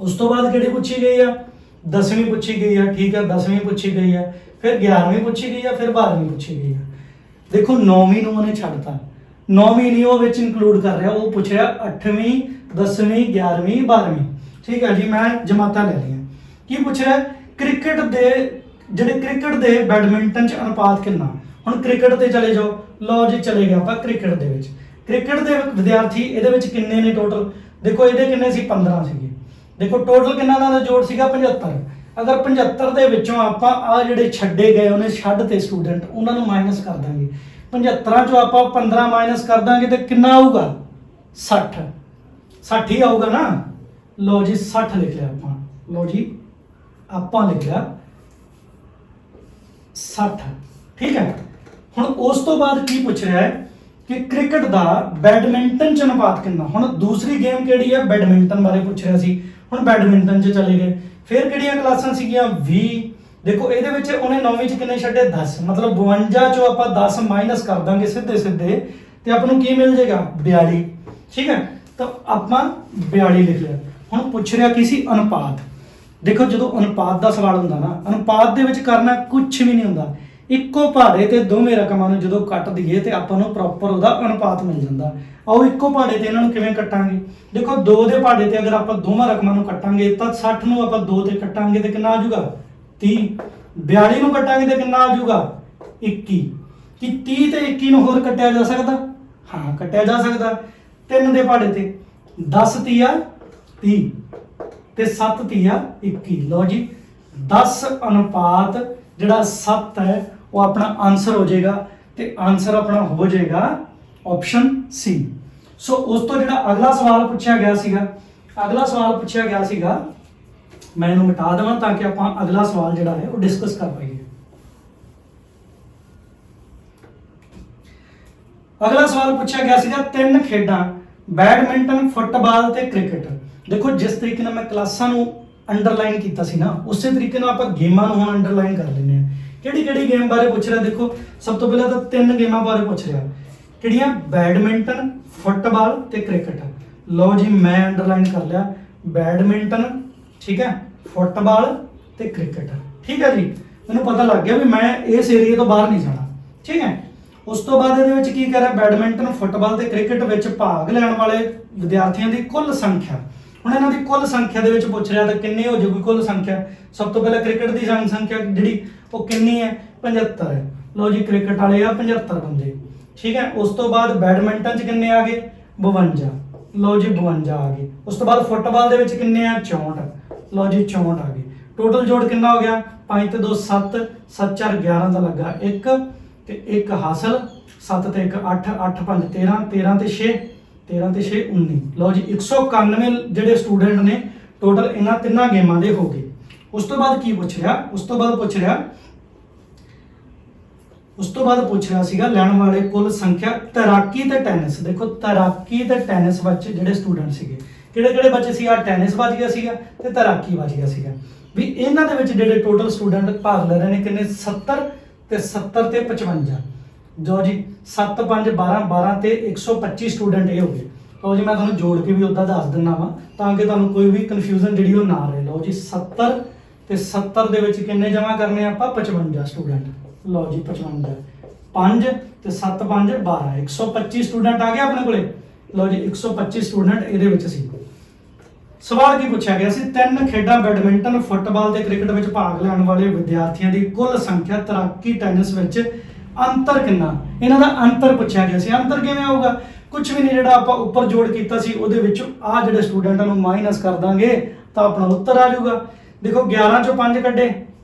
ਉਸ ਤੋਂ ਬਾਅਦ ਕਿਹੜੀ ਪੁੱਛੀ ਗਈ ਆ? 10ਵੀਂ ਪੁੱਛੀ ਗਈ ਆ, ਠੀਕ ਹੈ। 10ਵੀਂ ਪੁੱਛੀ ਗਈ ਆ, ਫਿਰ 11ਵੀਂ ਪੁੱਛੀ ਗਈ ਆ, ਫਿਰ 12ਵੀਂ ਪੁੱਛੀ ਗਈ ਆ। ਦੇਖੋ 9ਵੀਂ ਨੂੰ ਉਹਨੇ ਛੱਡਤਾ, 9ਵੀਂ ਨਹੀਂ ਉਹ ਵਿੱਚ ਇਨਕਲੂਡ ਕਰ ਰਿਹਾ। ਉਹ ਪੁੱਛ ਰਿਹਾ 8ਵੀਂ 10ਵੀਂ 11ਵੀਂ 12ਵੀਂ, ਠੀਕ ਹੈ ਜੀ। ਮੈਂ ਜਮਾਤਾਂ ਲੈ ਲਈਆਂ। ਕੀ ਪੁੱਛ ਰਿਹਾ? ਕ੍ਰਿਕਟ ਦੇ ਬੈਡਮਿੰਟਨ 'ਚ ਅਨੁਪਾਤ ਕਿੰਨਾ। ਹੁਣ ਕ੍ਰਿਕਟ ਤੇ ਚਲੇ ਜਾਓ। ਲਓ ਜੀ ਚਲੇ ਗਏ ਆਪਾਂ ਕ੍ਰਿਕਟ ਦੇ ਵਿੱਚ। ਕ੍ਰਿਕਟ ਦੇ ਵਿਦਿਆਰਥੀ ਇਹਦੇ ਵਿੱਚ ਕਿੰਨੇ ਨੇ ਟੋਟਲ? ਦੇਖੋ ਇਹਦੇ ਕਿੰਨੇ ਸੀ? 15 ਸੀਗੇ। ਦੇਖੋ ਟੋਟਲ ਕਿੰਨਾ ਦਾ ਜੋੜ ਸੀਗਾ? 75। ਅਗਰ 75 ਦੇ ਵਿੱਚੋਂ ਆਪਾਂ ਆ ਜਿਹੜੇ ਛੱਡੇ ਗਏ ਉਹਨੇ ਛੱਡ ਤੇ ਸਟੂਡੈਂਟ ਉਹਨਾਂ ਨੂੰ ਮਾਈਨਸ ਕਰ ਦਾਂਗੇ। 75 ਚੋਂ ਆਪਾਂ 15 ਮਾਈਨਸ ਕਰ ਦਾਂਗੇ ਤੇ ਕਿੰਨਾ ਆਊਗਾ? 60। 60 ਹੀ ਆਊਗਾ ਨਾ। ਲਓ ਜੀ 60 ਲਿਖ ਲਿਆ ਆਪਾਂ। ਲਓ ਜੀ ਆਪਾਂ ਲਿਖ ਲਿਆ 60, ਠੀਕ ਹੈ। ਹੁਣ ਉਸ ਤੋਂ ਬਾਅਦ ਕੀ ਪੁੱਛ ਰਿਹਾ ਹੈ ਕਿ ਕ੍ਰਿਕਟ ਦਾ ਬੈਡਮਿੰਟਨ ਚ ਅਨੁਪਾਤ ਕਿੰਨਾ। ਹੁਣ ਦੂਸਰੀ ਗੇਮ ਕਿਹੜੀ ਹੈ, ਬੈਡਮਿੰਟਨ ਬਾਰੇ ਪੁੱਛ ਰਿਹਾ ਸੀ, ਹੁਣ ਬੈਡਮਿੰਟਨ ਚ ਚਲੇ ਗਏ। ਫਿਰ ਕਿਹੜੀਆਂ ਕਲਾਸਾਂ ਸੀਗੀਆਂ 20। ਦੇਖੋ ਇਹਦੇ ਵਿੱਚ ਉਹਨੇ 9ਵੀਂ ਚ ਕਿੰਨੇ ਛੱਡੇ 10, ਮਤਲਬ 52 ਚੋਂ ਆਪਾਂ 10 ਮਾਈਨਸ ਕਰ ਦਾਂਗੇ ਸਿੱਧੇ ਸਿੱਧੇ ਤੇ ਆਪਾਂ ਨੂੰ ਕੀ ਮਿਲ ਜਾਏਗਾ 42। ਠੀਕ ਹੈ, ਤਾਂ ਆਪਾਂ 42 ਲਿਖ ਲਿਆ। ਹੁਣ ਪੁੱਛ ਰਿਹਾ ਕੀ ਸੀ, ਅਨੁਪਾਤ। ਦੇਖੋ ਜਦੋਂ ਅਨੁਪਾਤ ਦਾ ਸਵਾਲ ਹੁੰਦਾ ਨਾ, ਅਨੁਪਾਤ ਦੇ ਵਿੱਚ ਕਰਨਾ ਕੁਝ ਵੀ ਨਹੀਂ ਹੁੰਦਾ, ਇੱਕੋ ਪਹਾੜੇ ਤੇ ਦੋਵੇਂ ਰਕਮਾਂ ਨੂੰ ਜਦੋਂ ਕੱਟ ਦਈਏ ਤੇ ਆਪਾਂ ਨੂੰ ਪ੍ਰੋਪਰ ਉਹਦਾ ਅਨੁਪਾਤ ਮਿਲ ਜਾਂਦਾ। ਆਓ ਇੱਕੋ ਪਹਾੜੇ ਤੇ ਇਹਨਾਂ ਨੂੰ ਕਿਵੇਂ ਕੱਟਾਂਗੇ। ਦੇਖੋ 2 ਦੇ ਪਹਾੜੇ ਤੇ ਅਗਰ ਆਪਾਂ ਦੋਵਾਂ ਰਕਮਾਂ ਨੂੰ ਕੱਟਾਂਗੇ ਤਾਂ 60 ਨੂੰ ਆਪਾਂ 2 ਤੇ ਕੱਟਾਂਗੇ ਤੇ ਕਿੰਨਾ ਆ ਜਾਊਗਾ 30। 42 ਨੂੰ ਕੱਟਾਂਗੇ ਤੇ ਕਿੰਨਾ ਆ ਜਾਊਗਾ 21। ਕੀ 30 ਤੇ 21 ਨੂੰ ਹੋਰ ਕੱਟਿਆ ਜਾ ਸਕਦਾ? ਹਾਂ ਕੱਟਿਆ ਜਾ ਸਕਦਾ। 3 ਦੇ ਪਹਾੜੇ ਤੇ 10 ਤੀਆ 30 ਤੇ 7 ਤੀਆ 21। ਲਓ ਜੀ 10 ਅਨੁਪਾਤ ਜਿਹੜਾ 7 ਹੈ ਉਹ ਆਪਣਾ ਆਨਸਰ ਹੋ ਜਾਏਗਾ ਤੇ ਆਨਸਰ ਆਪਣਾ ਹੋ ਜਾਏਗਾ ਆਪਸ਼ਨ ਸੀ। ਸੋ ਉਸ ਤੋਂ ਜਿਹੜਾ ਅਗਲਾ ਸਵਾਲ ਪੁੱਛਿਆ ਗਿਆ ਸੀਗਾ, ਮੈਂ ਇਹਨੂੰ ਮਿਟਾ ਦੇਵਾਂ ਤਾਂ ਕਿ ਆਪਾਂ ਅਗਲਾ ਸਵਾਲ ਜਿਹੜਾ ਹੈ ਉਹ ਡਿਸਕਸ ਕਰ ਪਾਈਏ। ਅਗਲਾ ਸਵਾਲ ਪੁੱਛਿਆ ਗਿਆ ਸੀਗਾ 3 ਖੇਡਾਂ ਬੈਡਮਿੰਟਨ, ਫੁੱਟਬਾਲ ਤੇ ਕ੍ਰਿਕਟ। ਦੇਖੋ ਜਿਸ ਤਰੀਕੇ ਨਾਲ ਮੈਂ ਕਲਾਸਾਂ ਨੂੰ ਅੰਡਰਲਾਈਨ ਕੀਤਾ ਸੀ ਨਾ, ਉਸੇ ਤਰੀਕੇ ਨਾਲ ਆਪਾਂ ਗੇਮਾਂ ਨੂੰ ਹੁਣ ਅੰਡਰਲਾਈਨ ਕਰ ਲੈਂਦੇ ਹਾਂ। ਕਿਹੜੀ ਗੇਮ ਬਾਰੇ ਪੁੱਛ ਰਿਹਾ? ਦੇਖੋ ਸਭ ਤੋਂ ਪਹਿਲਾਂ ਤਾਂ 3 ਗੇਮਾਂ ਬਾਰੇ ਪੁੱਛ ਰਿਹਾ, ਕਿਹੜੀਆਂ? ਬੈਡਮਿੰਟਨ, ਫੁੱਟਬਾਲ ਤੇ ਕ੍ਰਿਕਟ। ਲਓ ਜੀ ਮੈਂ ਅੰਡਰਲਾਈਨ ਕਰ ਲਿਆ ਬੈਡਮਿੰਟਨ, ਠੀਕ ਹੈ, ਫੁੱਟਬਾਲ ਤੇ ਕ੍ਰਿਕਟ। ਠੀਕ ਹੈ ਜੀ, ਮੈਨੂੰ ਪਤਾ ਲੱਗ ਗਿਆ ਵੀ ਮੈਂ ਇਸ ਏਰੀਆ ਤੋਂ ਬਾਹਰ ਨਹੀਂ ਜਾਣਾ। ਠੀਕ ਹੈ, ਉਸ ਤੋਂ ਬਾਅਦ ਇਹਦੇ ਵਿੱਚ ਕੀ ਕਰਿਆ, ਬੈਡਮਿੰਟਨ, ਫੁੱਟਬਾਲ ਤੇ ਕ੍ਰਿਕਟ ਵਿੱਚ ਭਾਗ ਲੈਣ ਵਾਲੇ ਵਿਦਿਆਰਥੀਆਂ ਦੀ ਕੁੱਲ ਸੰਖਿਆ। ਹੁਣ ਇਹਨਾਂ ਦੀ ਕੁੱਲ ਸੰਖਿਆ ਦੇ ਵਿੱਚ ਪੁੱਛ ਰਿਹਾ ਤਾਂ ਕਿੰਨੀ ਹੋ ਜਾਊਗੀ ਕੁੱਲ ਸੰਖਿਆ? ਸਭ ਤੋਂ ਪਹਿਲਾਂ ਕ੍ਰਿਕਟ ਦੀ ਸੰਖਿਆ ਜਿਹੜੀ ਉਹ ਕਿੰਨੀ ਹੈ? 75 ਹੈ। ਲਓ ਜੀ ਕ੍ਰਿਕਟ ਵਾਲੇ ਆ 75 ਬੰਦੇ। ਠੀਕ ਹੈ, ਉਸ ਤੋਂ ਬਾਅਦ ਬੈਡਮਿੰਟਨ 'ਚ ਕਿੰਨੇ ਆ ਗਏ? 52। ਲਓ ਜੀ 52 ਆ ਗਏ। ਉਸ ਤੋਂ ਬਾਅਦ ਫੁੱਟਬਾਲ ਦੇ ਵਿੱਚ ਕਿੰਨੇ ਆ? 64। ਲਓ ਜੀ 64 ਆ ਗਏ। ਟੋਟਲ ਜੋੜ ਕਿੰਨਾ ਹੋ ਗਿਆ? 5 ਤੇ 2 7, 7 4 11 ਦਾ ਲੱਗਾ 1 ਤੇ 1 ਹਾਸਲ, 7 ਤੇ 1 8, 8 5 13, 13 ਤੇ 6, 13 ਤੇ 6 19। ਲਓ ਜੀ 191 ਜਿਹੜੇ ਸਟੂਡੈਂਟ ਨੇ ਟੋਟਲ ਇਹਨਾਂ 3 ਗੇਮਾਂ ਦੇ ਹੋ ਗਏ। ਉਸ ਤੋਂ ਬਾਅਦ ਕੀ ਪੁੱਛ ਰਿਹਾ? ਉਸ ਤੋਂ ਬਾਅਦ ਪੁੱਛ ਰਿਹਾ ਸੀਗਾ ਲੈਣ ਵਾਲੇ ਕੁੱਲ ਸੰਖਿਆ ਤੈਰਾਕੀ ਤੇ ਟੈਨਿਸ। ਦੇਖੋ ਤੈਰਾਕੀ ਤੇ ਟੈਨਿਸ ਵਿੱਚ ਜਿਹੜੇ ਸਟੂਡੈਂਟ ਸੀਗੇ, ਕਿਹੜੇ ਬੱਚੇ ਸੀ? ਆ ਟੈਨਿਸ ਬਚ ਗਿਆ ਸੀਗਾ ਤੇ ਤੈਰਾਕੀ ਬਚ ਗਿਆ ਸੀਗਾ। ਵੀ ਇਹਨਾਂ ਦੇ ਵਿੱਚ ਜਿਹੜੇ ਟੋਟਲ ਸਟੂਡੈਂਟ ਭਾਗ ਲੈ ਰਹੇ ਨੇ ਕਿੰਨੇ? 70 ਤੇ 70 ਤੇ 55। ਜੋ ਜੀ 7 5 12 12 ਤੇ 125 ਸਟੂਡੈਂਟ ਇਹ ਹੋ ਗਏ। ਲਓ ਜੀ ਮੈਂ ਤੁਹਾਨੂੰ ਜੋੜ ਕੇ ਵੀ ਉੱਦਾਂ ਦੱਸ ਦਿੰਦਾ ਵਾ ਤਾਂ ਕਿ ਤੁਹਾਨੂੰ ਕੋਈ ਵੀ ਕਨਫਿਊਜ਼ਨ ਜਿਹੜੀ ਉਹ ਨਾ ਰਹੇ। ਲਓ ਜੀ 70 ਤੇ 70 ਦੇ ਵਿੱਚ ਕਿੰਨੇ ਜਮ੍ਹਾਂ ਕਰਨੇ ਆਪਾਂ? 55 ਸਟੂਡੈਂਟ। ਲਓ ਜੀ 55 5 ਤੇ 7 5 12 125 ਸਟੂਡੈਂਟ ਆ ਗਏ ਆਪਣੇ ਕੋਲੇ। ਲਓ ਜੀ 125 ਸਟੂਡੈਂਟ ਇਹਦੇ ਵਿੱਚ ਸੀ। ਸਵਾਲ ਕੀ ਪੁੱਛਿਆ ਗਿਆ ਸੀ? 3 ਖੇਡਾਂ ਬੈਡਮਿੰਟਨ, ਫੁੱਟਬਾਲ ਤੇ ਕ੍ਰਿਕਟ ਵਿੱਚ ਭਾਗ ਲੈਣ ਵਾਲੇ ਵਿਦਿਆਰਥੀਆਂ ਦੀ ਕੁੱਲ ਸੰਖਿਆ ਤੈਰਾਕੀ, ਟੈਨਿਸ ਵਿੱਚ ਅੰਤਰ ਕਿੰਨਾ? ਇਹਨਾਂ ਦਾ ਅੰਤਰ ਪੁੱਛਿਆ ਗਿਆ ਸੀ। ਅੰਤਰ ਕਿਵੇਂ ਆਊਗਾ? ਕੁਝ ਵੀ ਨਹੀਂ, ਜਿਹੜਾ ਆਪਾਂ ਉੱਪਰ ਜੋੜ ਕੀਤਾ ਸੀ ਉਹਦੇ ਵਿੱਚੋਂ ਆ ਜਿਹੜੇ ਸਟੂਡੈਂਟਾਂ ਨੂੰ ਮਾਈਨਸ ਕਰ ਦਾਂਗੇ ਤਾਂ ਆਪਣਾ ਉੱਤਰ ਆ ਜਾਊਗਾ। ਦੇਖੋ 11 ਚੋਂ 5 ਕੱਢੇ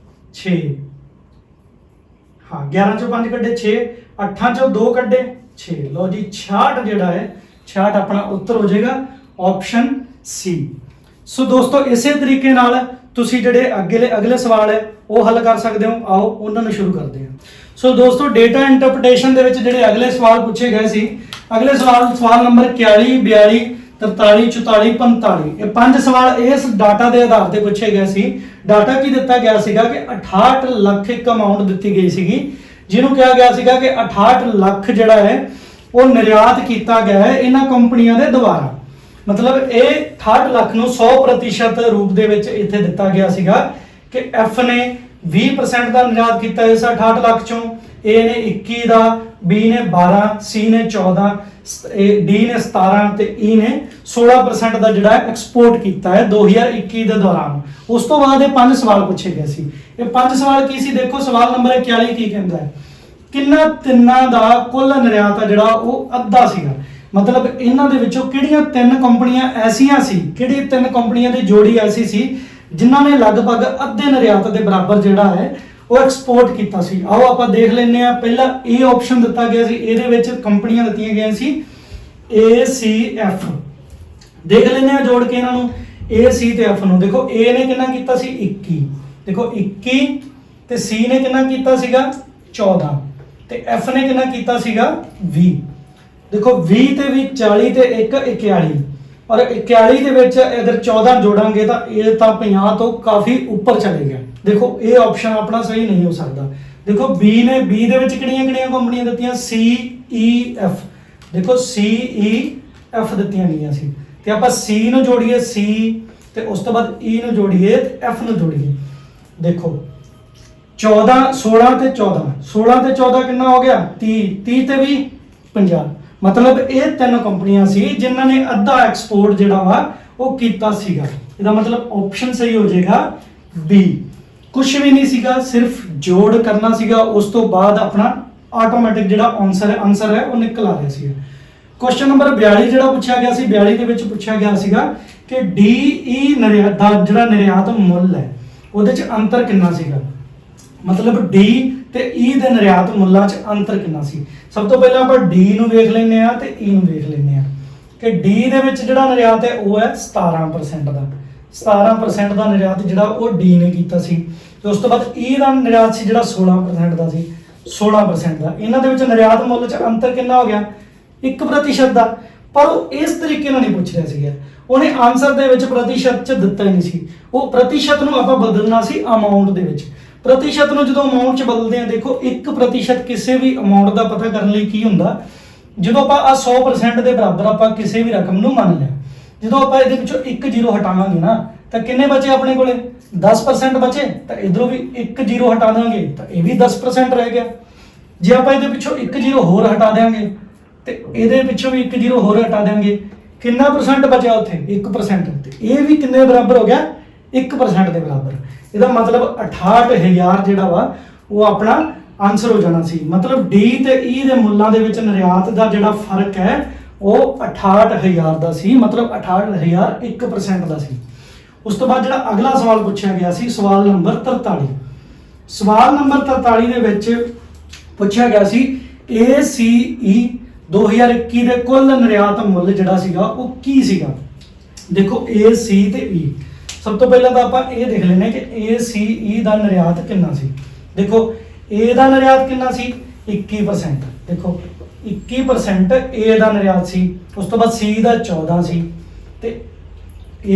6, ਹਾਂ 11 ਚੋਂ 5 ਕੱਢੇ 6, 8 ਚੋਂ 2 ਕੱਢੇ 6। ਲਓ ਜੀ 66 ਜਿਹੜਾ ਹੈ 66 ਆਪਣਾ ਉੱਤਰ ਹੋ ਜਾਏਗਾ ਆਪਸ਼ਨ ਸੀ। ਸੋ ਦੋਸਤੋ ਇਸੇ ਤਰੀਕੇ ਨਾਲ ਤੁਸੀਂ ਜਿਹੜੇ ਅਗਲੇ ਸਵਾਲ ਹੈ ਉਹ ਹੱਲ ਕਰ ਸਕਦੇ ਹੋ। ਆਓ ਉਹਨਾਂ ਨੂੰ ਸ਼ੁਰੂ ਕਰਦੇ ਹਾਂ। ਸੋ ਦੋਸਤੋ ਡੇਟਾ ਇੰਟਰਪ੍ਰੀਟੇਸ਼ਨ ਦੇ ਵਿੱਚ ਜਿਹੜੇ ਅਗਲੇ ਸਵਾਲ ਪੁੱਛੇ ਗਏ ਸੀ, ਅਗਲੇ ਸਵਾਲ ਨੰਬਰ 41 42 43 44 45, ਇਹ 5 ਸਵਾਲ ਇਸ ਡਾਟਾ ਦੇ ਆਧਾਰ ਤੇ ਪੁੱਛੇ ਗਏ ਸੀ। ਡਾਟਾ ਕੀ ਦਿੱਤਾ ਗਿਆ ਸੀਗਾ ਕਿ 68 ਲੱਖ ਇੱਕ ਅਮਾਉਂਟ ਦਿੱਤੀ ਗਈ ਸੀਗੀ, ਜਿਹਨੂੰ ਕਿਹਾ ਗਿਆ ਸੀਗਾ ਕਿ 68 ਲੱਖ ਜਿਹੜਾ ਹੈ ਉਹ ਨਿਰਯਾਤ ਕੀਤਾ ਗਿਆ ਹੈ ਇਹਨਾਂ ਕੰਪਨੀਆਂ ਦੇ ਦੁਆਰਾ। ਮਤਲਬ ਇਹ 68 ਲੱਖ ਨੂੰ 100% ਰੂਪ ਦੇ ਵਿੱਚ ਇੱਥੇ ਦਿੱਤਾ ਗਿਆ ਸੀਗਾ ਕਿ ਐਫ ਨੇ 20% ਦਾ ਨਿਰਯਾਤ ਕੀਤਾ ਇਸ 68 ਲੱਖ ਚੋਂ, ਏ ਨੇ 21 ਦਾ, ਬੀ ਨੇ 12, ਸੀ ਨੇ 14, ਡੀ ਨੇ 17 ਤੇ ਈ ਨੇ 16% ਦਾ ਜਿਹੜਾ ਐਕਸਪੋਰਟ ਕੀਤਾ ਹੈ 2021 ਦੇ ਦੌਰਾਨ। ਉਸ ਤੋਂ ਬਾਅਦ ਇਹ 5 ਸਵਾਲ ਪੁੱਛੇ ਗਏ ਸੀ। ਇਹ 5 ਸਵਾਲ ਕੀ ਸੀ? ਦੇਖੋ ਸਵਾਲ ਨੰਬਰ 41 ਕੀ ਕਹਿੰਦਾ ਹੈ, ਕਿੰਨਾ ਤਿੰਨਾਂ ਦਾ ਕੁੱਲ ਨਿਰਯਾਤ ਆ ਜਿਹੜਾ ਉਹ ਅੱਧਾ ਸੀਗਾ। ਮਤਲਬ ਇਹਨਾਂ ਦੇ ਵਿੱਚੋਂ ਕਿਹੜੀਆਂ 3 ਕੰਪਨੀਆਂ ਐਸੀਆਂ ਸੀ, ਕਿਹੜੀ 3 ਕੰਪਨੀਆਂ ਦੀ ਜੋੜੀ ਐਸੀ ਸੀ ਜਿਨ੍ਹਾਂ ਨੇ ਲਗਭਗ ਅੱਧੇ ਨਿਰਯਾਤ ਦੇ ਬਰਾਬਰ ਜਿਹੜਾ ਹੈ ਉਹ ਐਕਸਪੋਰਟ ਕੀਤਾ ਸੀ। ਆਓ ਆਪਾਂ ਦੇਖ ਲੈਂਦੇ ਆ। ਪਹਿਲਾ ਇਹ ਆਪਸ਼ਨ ਦਿੱਤਾ ਗਿਆ ਸੀ, ਇਹਦੇ ਵਿੱਚ ਕੰਪਨੀਆਂ ਦਿੱਤੀਆਂ ਗਈਆਂ ਸੀ ACF। ਦੇਖ ਲੈਂਦੇ ਆ ਜੋੜ ਕੇ ਇਹਨਾਂ ਨੂੰ, A C ਤੇ F ਨੂੰ। ਦੇਖੋ A ਨੇ ਕਿੰਨਾ ਕੀਤਾ ਸੀ 21, ਦੇਖੋ 21 ਤੇ C ਨੇ ਕਿੰਨਾ ਕੀਤਾ ਸੀਗਾ 14 ਤੇ F ਨੇ ਕਿੰਨਾ ਕੀਤਾ ਸੀਗਾ 20। देखो 20 ਤੇ 20 40 ਤੇ 1 41 ਔਰ 41 ਦੇ ਵਿੱਚ ਅਗਰ 14 ਜੋੜਾਂਗੇ ਤਾਂ ਇਹ ਤਾਂ 50 ਤੋਂ ਕਾਫੀ ਉੱਪਰ ਚਲੇ ਗਿਆ। ਦੇਖੋ ਇਹ ਆਪਸ਼ਨ ਆਪਣਾ ਸਹੀ ਨਹੀਂ ਹੋ ਸਕਦਾ। ਦੇਖੋ B ਨੇ B ਦੇ ਵਿੱਚ ਕਿਹੜੀਆਂ ਕੰਪਨੀਆਂ ਦਿੱਤੀਆਂ C E F। ਦੇਖੋ C E F ਦਿੱਤੀਆਂ ਗਈਆਂ ਸੀ ਤੇ ਆਪਾਂ C ਨੂੰ ਜੋੜੀਏ C ਤੇ ਉਸ ਤੋਂ ਬਾਅਦ E ਨੂੰ ਜੋੜੀਏ ਤੇ F ਨੂੰ ਜੋੜੀਏ। ਦੇਖੋ 14 16 ਤੇ 14 16 ਤੇ 14 ਕਿੰਨਾ ਹੋ ਗਿਆ 30 30 ਤੇ ਵੀ 50। मतलब ਇਹ ਤਿੰਨ ਕੰਪਨੀਆਂ ਸੀ ਜਿਨ੍ਹਾਂ ਨੇ ਅੱਧਾ ਐਕਸਪੋਰਟ ਜਿਹੜਾ ਵਾ ਉਹ ਕੀਤਾ ਸੀਗਾ। ਇਹਦਾ ਮਤਲਬ ਆਪਸ਼ਨ ਸਹੀ ਹੋ ਜਾਏਗਾ B। ਕੁਝ ਵੀ ਨਹੀਂ ਸੀਗਾ, ਸਿਰਫ ਜੋੜ ਕਰਨਾ ਸੀਗਾ, ਉਸ ਤੋਂ ਬਾਅਦ ਆਪਣਾ ਆਟੋਮੈਟਿਕ ਜਿਹੜਾ ਆਨਸਰ ਹੈ ਉਹ ਨਿਕਲ ਆ ਰਿਹਾ ਸੀ। ਕੁਐਸਚਨ ਨੰਬਰ 42 ਜਿਹੜਾ ਪੁੱਛਿਆ ਗਿਆ ਸੀ 42 ਦੇ ਵਿੱਚ ਪੁੱਛਿਆ ਗਿਆ ਸੀਗਾ ਕਿ DE ਨਿਰਯਾਤ ਦਾ ਜਿਹੜਾ ਨਿਰਯਾਤ ਮੁੱਲ ਹੈ ਉਹਦੇ ਚ ਅੰਤਰ ਕਿੰਨਾ ਸੀਗਾ। मतलब D ਤੇ E ਦੇ ਨਿਰਯਾਤ ਮੁੱਲਾਂ 'ਚ ਅੰਤਰ ਕਿੰਨਾ ਸੀ। ਸਭ ਤੋਂ ਪਹਿਲਾਂ ਆਪਾਂ D ਨੂੰ ਵੇਖ ਲੈਂਦੇ ਆ ਤੇ E ਨੂੰ ਵੇਖ ਲੈਂਦੇ ਆ ਕਿ D ਦੇ ਵਿੱਚ ਜਿਹੜਾ ਨਿਰਯਾਤ ਹੈ ਉਹ ਹੈ 17% ਦਾ। 17% ਦਾ ਨਿਰਯਾਤ ਜਿਹੜਾ ਉਹ D ਨੇ ਕੀਤਾ ਸੀ ਤੇ ਉਸ ਤੋਂ ਬਾਅਦ E ਦਾ ਨਿਰਯਾਤ ਸੀ ਜਿਹੜਾ 16% ਦਾ ਸੀ। 16% ਦਾ ਇਹਨਾਂ ਦੇ ਵਿੱਚ ਨਿਰਯਾਤ ਮੁੱਲ 'ਚ ਅੰਤਰ ਕਿੰਨਾ ਹੋ ਗਿਆ 1% ਦਾ। ਪਰ ਉਹ ਇਸ ਤਰੀਕੇ ਨਾਲ ਨਹੀਂ ਪੁੱਛ ਰਿਹਾ ਸੀਗਾ, ਉਹਨੇ ਆਨਸਰ ਦੇ ਵਿੱਚ ਪ੍ਰਤੀਸ਼ਤ 'ਚ ਦਿੱਤਾ ਹੀ ਨਹੀਂ ਸੀ। ਉਹ ਪ੍ਰਤੀਸ਼ਤ ਨੂੰ ਆਪਾਂ ਬਦਲਣਾ ਸੀ ਅਮਾਉਂਟ ਦੇ ਵਿੱਚ। प्रतिशत ਨੂੰ ਜਦੋਂ ਅਮਾਉਂਟ 'ਚ ਬਦਲਦੇ ਆ ਦੇਖੋ 1% ਕਿਸੇ ਵੀ ਅਮਾਉਂਟ ਦਾ ਪਤਾ ਕਰਨ ਲਈ ਕੀ ਹੁੰਦਾ ਜਦੋਂ ਆਪਾਂ ਆ 100% ਦੇ ਬਰਾਬਰ ਆਪਾਂ ਕਿਸੇ ਵੀ ਰਕਮ ਨੂੰ ਮੰਨ ਲਿਆ, ਜਦੋਂ ਆਪਾਂ ਇਹਦੇ ਵਿੱਚੋਂ 1 ਜ਼ੀਰੋ ਹਟਾਵਾਂਗੇ ਨਾ ਤਾਂ ਕਿੰਨੇ ਬਚੇ ਆਪਣੇ ਕੋਲੇ 10% ਬਚੇ ਤਾਂ ਇਧਰੋਂ ਵੀ 1 ਜ਼ੀਰੋ ਹਟਾ ਦਾਂਗੇ ਤਾਂ ਇਹ ਵੀ 10% ਰਹਿ ਗਿਆ। ਜੇ ਆਪਾਂ ਇਹਦੇ ਪਿੱਛੋਂ 1 ਜ਼ੀਰੋ ਹੋਰ ਹਟਾ ਦੇਾਂਗੇ ਤੇ ਇਹਦੇ ਪਿੱਛੋਂ ਵੀ 1 ਜ਼ੀਰੋ ਹੋਰ ਹਟਾ ਦੇਾਂਗੇ ਕਿੰਨਾ ਪਰਸੈਂਟ ਬਚਿਆ ਉੱਥੇ 1% ਤੇ ਇਹ ਵੀ ਕਿੰਨੇ ਬਰਾਬਰ ਹੋ ਗਿਆ 1% ਦੇ ਬਰਾਬਰ। ਇਹਦਾ ਮਤਲਬ 68000 ਜਿਹੜਾ ਵਾ ਉਹ ਆਪਣਾ ਆਨਸਰ ਹੋ ਜਾਣਾ ਸੀ। ਮਤਲਬ D ਤੇ E ਦੇ ਮੁੱਲਾਂ ਦੇ ਵਿੱਚ ਨਿਰਯਾਤ ਦਾ ਜਿਹੜਾ ਫਰਕ ਹੈ ਉਹ 68000 ਦਾ ਸੀ। ਮਤਲਬ 68000 1% ਦਾ ਸੀ। ਉਸ ਤੋਂ ਬਾਅਦ ਜਿਹੜਾ ਅਗਲਾ ਸਵਾਲ ਪੁੱਛਿਆ ਗਿਆ ਸੀ ਸਵਾਲ ਨੰਬਰ 43। ਸਵਾਲ ਨੰਬਰ 43 ਦੇ ਵਿੱਚ ਪੁੱਛਿਆ ਗਿਆ ਸੀ ACE 2021 ਦੇ ਕੁੱਲ ਨਿਰਯਾਤ ਮੁੱਲ ਜਿਹੜਾ ਸੀਗਾ ਉਹ ਕੀ ਸੀਗਾ। ਦੇਖੋ AC ਤੇ E ਸਭ ਤੋਂ ਪਹਿਲਾਂ ਤਾਂ ਆਪਾਂ ਇਹ ਦੇਖ ਲੈਂਦੇ ਕਿ ACE ਦਾ ਨਿਰਯਾਤ ਕਿੰਨਾ ਸੀ। ਦੇਖੋ A ਦਾ ਨਿਰਯਾਤ ਕਿੰਨਾ ਸੀ 21%। ਦੇਖੋ 21% A ਦਾ ਨਿਰਯਾਤ ਸੀ। ਉਸ ਤੋਂ ਬਾਅਦ C ਦਾ 14 ਸੀ ਤੇ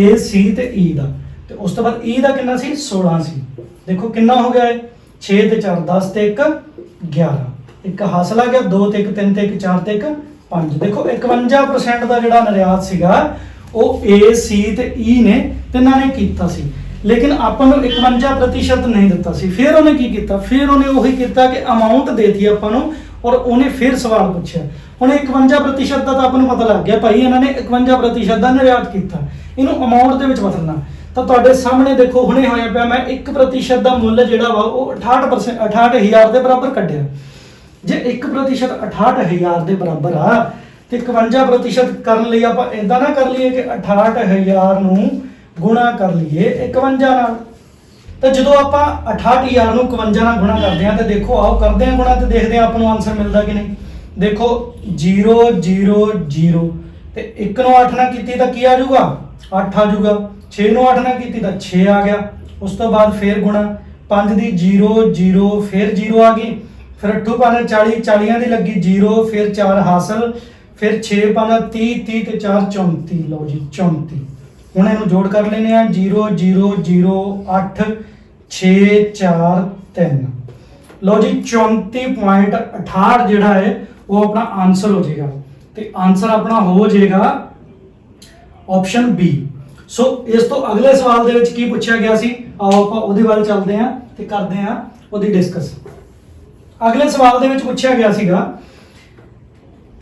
AC ਤੇ E ਦਾ ਤੇ ਉਸ ਤੋਂ ਬਾਅਦ E ਦਾ ਕਿੰਨਾ ਸੀ 16 ਸੀ। ਦੇਖੋ ਕਿੰਨਾ ਹੋ ਗਿਆ ਹੈ 6 ਤੇ 4 10 ਤੇ 1 11 ਇੱਕ ਹਾਸਲ ਆ ਗਿਆ 2 ਤੇ 1 3 ਤੇ 1 4 ਤੇ 1 5। ਦੇਖੋ 51% ਦਾ ਜਿਹੜਾ ਨਿਰਯਾਤ ਸੀਗਾ ਉਹ A C ਤੇ E ਨੇ ਤਿੰਨਾਂ ਨੇ ਕੀਤਾ ਸੀ। ਲੇਕਿਨ ਆਪਾਂ ਨੂੰ 51% ਨਹੀਂ ਦਿੱਤਾ ਸੀ। ਫਿਰ ਉਹਨੇ ਕੀ ਕੀਤਾ ਫਿਰ ਉਹਨੇ ਉਹੀ ਕੀਤਾ ਕਿ ਅਮਾਉਂਟ ਦੇਤੀ ਆਪਾਂ ਨੂੰ ਔਰ ਉਹਨੇ ਫਿਰ ਸਵਾਲ ਪੁੱਛਿਆ। ਹੁਣ 51% ਦਾ ਤਾਂ ਆਪਾਂ ਨੂੰ ਪਤਾ ਲੱਗ ਗਿਆ ਭਾਈ ਇਹਨਾਂ ਨੇ 51% ਦਾ ਨਿਰਯਾਤ ਕੀਤਾ, ਇਹਨੂੰ ਅਮਾਉਂਟ ਦੇ ਵਿੱਚ ਬਦਲਣਾ। ਤਾਂ ਤੁਹਾਡੇ ਸਾਹਮਣੇ ਦੇਖੋ ਹੁਣੇ ਹੋਇਆ ਪਿਆ ਮੈਂ 1% ਦਾ ਮੁੱਲ ਜਿਹੜਾ ਵਾ ਉਹ 68000 ਦੇ ਬਰਾਬਰ ਕੱਢਿਆ। ਜੇ 1% 68000 ਦੇ ਬਰਾਬਰ ਆ ਤੇ 51% ਕਰਨ ਲਈ ਆਪਾਂ ਇਦਾਂ ਨਾ ਕਰ ਲਈਏ ਕਿ 68000 ਨੂੰ ਗੁਣਾ ਕਰ ਲਈਏ 51 ਨਾਲ। ਤਾਂ ਜਦੋਂ ਆਪਾਂ 68000 ਨੂੰ 51 ਨਾਲ ਗੁਣਾ ਕਰਦੇ ਆ ਤੇ ਦੇਖੋ ਆਓ ਕਰਦੇ ਆ ਗੁਣਾ ਤੇ ਦੇਖਦੇ ਆ ਆਪਾਂ ਨੂੰ ਆਨਸਰ ਮਿਲਦਾ ਕਿ ਨਹੀਂ। ਦੇਖੋ 0 0 0 ਤੇ 1 ਨੂੰ 8 ਨਾਲ ਕੀਤੀ ਤਾਂ ਕੀ ਆ ਜਾਊਗਾ 8 ਆ ਜਾਊਗਾ। 6 ਨੂੰ 8 ਨਾਲ ਕੀਤੀ ਤਾਂ 6 ਆ ਗਿਆ। ਉਸ ਤੋਂ ਬਾਅਦ ਫੇਰ ਗੁਣਾ 5 ਦੀ 0 0 ਫੇਰ 0 ਆ ਗਈ। ਫਿਰ 8 5 40 40 ਦੀ ਲੱਗੀ 0 ਫਿਰ 4 ਹਾਸਲ ਫਿਰ 6 5 30 30 ਤੇ 4 34। ਲਓ ਜੀ 34। ਹੁਣ ਇਹਨੂੰ ਜੋੜ ਕਰ ਲੈਨੇ ਆ 0 0 0 8 6 4 3। ਲਓ ਜੀ 34.68 ਜਿਹੜਾ ਹੈ ਉਹ ਆਪਣਾ ਆਨਸਰ ਹੋ ਜਾਏਗਾ ਤੇ ਆਨਸਰ ਆਪਣਾ ਹੋ ਜਾਏਗਾ ਆਪਸ਼ਨ B। ਸੋ ਇਸ ਤੋਂ ਅਗਲੇ ਸਵਾਲ ਦੇ ਵਿੱਚ ਕੀ ਪੁੱਛਿਆ ਗਿਆ ਸੀ ਆਓ ਆਪਾਂ ਉਹਦੇ ਵੱਲ ਚੱਲਦੇ ਹਾਂ ਤੇ ਕਰਦੇ ਹਾਂ ਉਹਦੀ ਡਿਸਕਸ। ਅਗਲੇ ਸਵਾਲ ਦੇ ਵਿੱਚ ਪੁੱਛਿਆ ਗਿਆ ਸੀਗਾ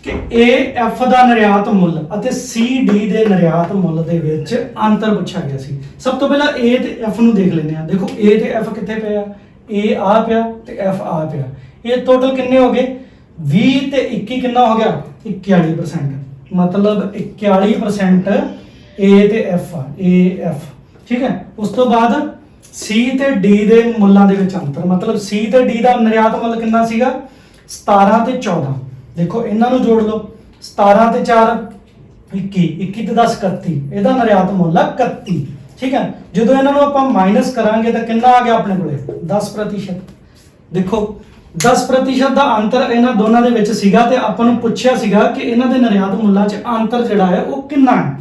ਕਿ AF ਦਾ ਨਿਰਯਾਤ ਮੁੱਲ ਅਤੇ CD ਦੇ ਨਿਰਯਾਤ ਮੁੱਲ ਦੇ ਵਿੱਚ ਅੰਤਰ ਪੁੱਛਿਆ ਗਿਆ ਸੀ। ਸਭ ਤੋਂ ਪਹਿਲਾਂ A ਤੇ F ਨੂੰ ਦੇਖ ਲੈਂਦੇ ਆ। ਦੇਖੋ A ਤੇ F ਕਿੱਥੇ ਪਿਆ A ਆ ਪਿਆ ਤੇ F ਆ ਪਿਆ। ਇਹ ਟੋਟਲ ਕਿੰਨੇ ਹੋ ਗਏ 20 ਤੇ 21 ਕਿੰਨਾ ਹੋ ਗਿਆ 41%। ਮਤਲਬ 41% A ਤੇ F ਆ AF ਠੀਕ ਹੈ। ਉਸ ਤੋਂ ਬਾਅਦ C ਤੇ D ਦੇ ਮੁੱਲਾਂ ਦੇ ਵਿੱਚ ਅੰਤਰ ਮਤਲਬ C ਤੇ D ਦਾ ਨਿਰਯਾਤ ਮੁੱਲ ਕਿੰਨਾ ਸੀਗਾ 17 ਤੇ 14। ਦੇਖੋ ਇਹਨਾਂ ਨੂੰ ਜੋੜ ਲਓ 17 ਤੇ 4 21 21 ਤੇ 10 31 ਇਹਦਾ ਨਿਰਯਾਤ ਮੁੱਲ ਆ 31 ਠੀਕ ਹੈ। ਜਦੋਂ ਇਹਨਾਂ ਨੂੰ ਆਪਾਂ ਮਾਈਨਸ ਕਰਾਂਗੇ ਤਾਂ ਕਿੰਨਾ ਆ ਗਿਆ ਆਪਣੇ ਕੋਲੇ 10%। ਦੇਖੋ 10% ਦਾ ਅੰਤਰ ਇਹਨਾਂ ਦੋਨਾਂ ਦੇ ਵਿੱਚ ਸੀਗਾ ਤੇ ਆਪਾਂ ਨੂੰ ਪੁੱਛਿਆ ਸੀਗਾ ਕਿ ਇਹਨਾਂ ਦੇ ਨਿਰਯਾਤ ਮੁੱਲਾਂ 'ਚ ਅੰਤਰ ਜਿਹੜਾ ਹੈ ਉਹ ਕਿੰਨਾ ਹੈ।